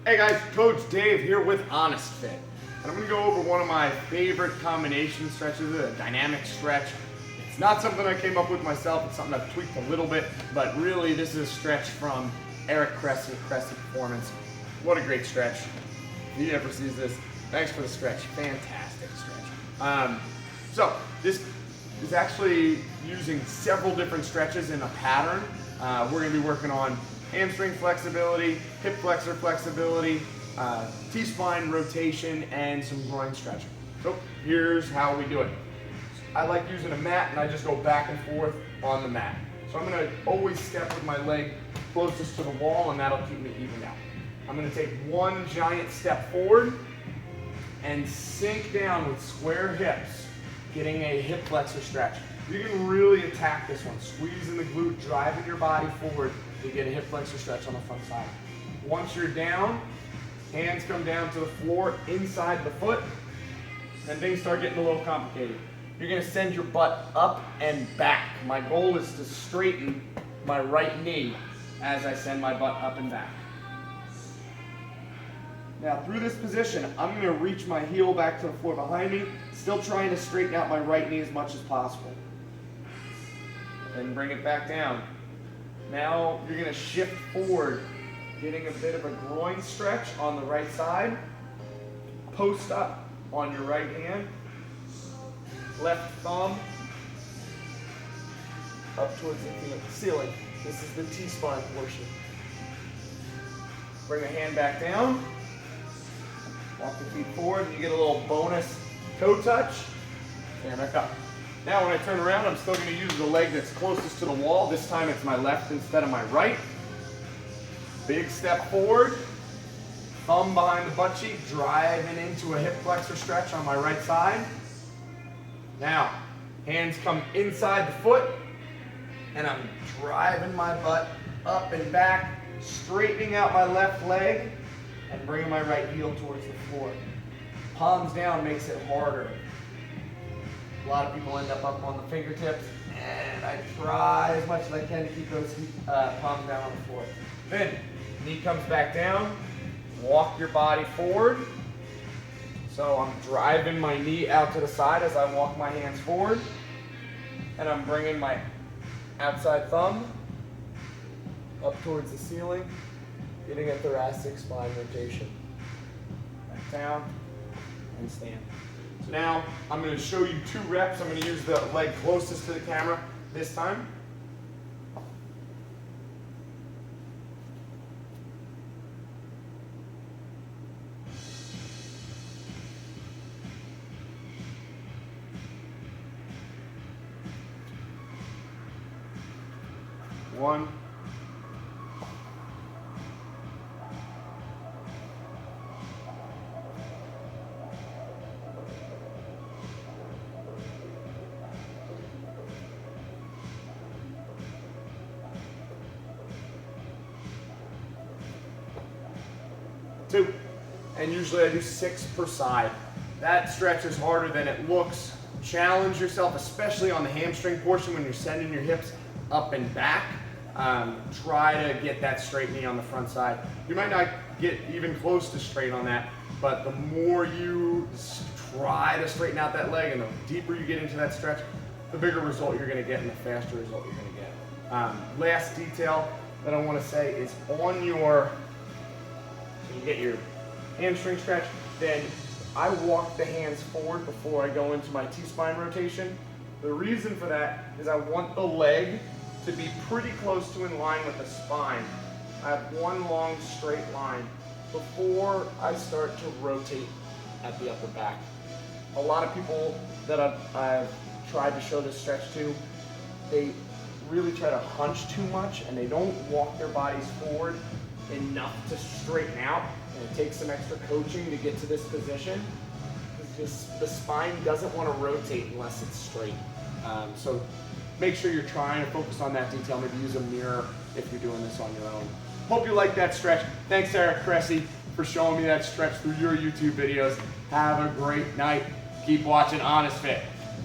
Hey guys, Coach Dave here with Honest Fit. And I'm going to go over one of my favorite combination stretches, a dynamic stretch. It's not something I came up with myself, it's something I've tweaked a little bit, but really this is a stretch from Eric Cressy, Cressy Performance. What a great stretch. If he ever sees this, thanks for the stretch. Fantastic stretch. So this is actually using several different stretches in a pattern. We're going to be working on hamstring flexibility, hip flexor flexibility, T-spine rotation, and some groin stretching. So here's how we do it. I like using a mat, and I just go back and forth on the mat. So I'm going to always step with my leg closest to the wall, and that'll keep me evened out. I'm going to take one giant step forward and sink down with square hips, getting a hip flexor stretch. You can really attack this one, squeezing the glute, driving your body forward to get a hip flexor stretch on the front side. Once you're down, hands come down to the floor inside the foot, and things start getting a little complicated. You're going to send your butt up and back. My goal is to straighten my right knee as I send my butt up and back. Now through this position, I'm going to reach my heel back to the floor behind me, still trying to straighten out my right knee as much as possible. Then bring it back down. Now you're going to shift forward, getting a bit of a groin stretch on the right side. Post up on your right hand. Left thumb up towards the ceiling. This is the T-spine portion. Bring the hand back down. Walk the feet forward, and you get a little bonus toe touch. Stand back up. Now when I turn around, I'm still going to use the leg that's closest to the wall. This time it's my left instead of my right. Big step forward. Thumb behind the butt cheek, driving into a hip flexor stretch on my right side. Now, hands come inside the foot, and I'm driving my butt up and back, straightening out my left leg, and bringing my right heel towards the floor. Palms down makes it harder. A lot of people end up on the fingertips, and I try as much as I can to keep those palms down on the floor. Then, knee comes back down, walk your body forward. So I'm driving my knee out to the side as I walk my hands forward, and I'm bringing my outside thumb up towards the ceiling, getting a thoracic spine rotation. Back down and stand. So now I'm going to show you 2 reps. I'm going to use the leg closest to the camera this time. One. 2. And usually I do 6 per side. That stretch is harder than it looks. Challenge yourself, especially on the hamstring portion when you're sending your hips up and back. Try to get that straight knee on the front side. You might not get even close to straight on that, but the more you try to straighten out that leg and the deeper you get into that stretch, the bigger result you're going to get and the faster result you're going to get. Last detail that I want to say is on your, so you get your hamstring stretch, then I walk the hands forward before I go into my T-spine rotation. The reason for that is I want the leg to be pretty close to in line with the spine. I have one long straight line before I start to rotate at the upper back. A lot of people that I've tried to show this stretch to, they really try to hunch too much and they don't walk their bodies forward enough to straighten out, and it takes some extra coaching to get to this position because the spine doesn't want to rotate unless it's straight. So make sure you're trying to focus on that detail. Maybe use a mirror if you're doing this on your own. Hope you like that stretch. Thanks, Eric Cressy, for showing me that stretch through your YouTube videos. Have a great night. Keep watching Honest Fit.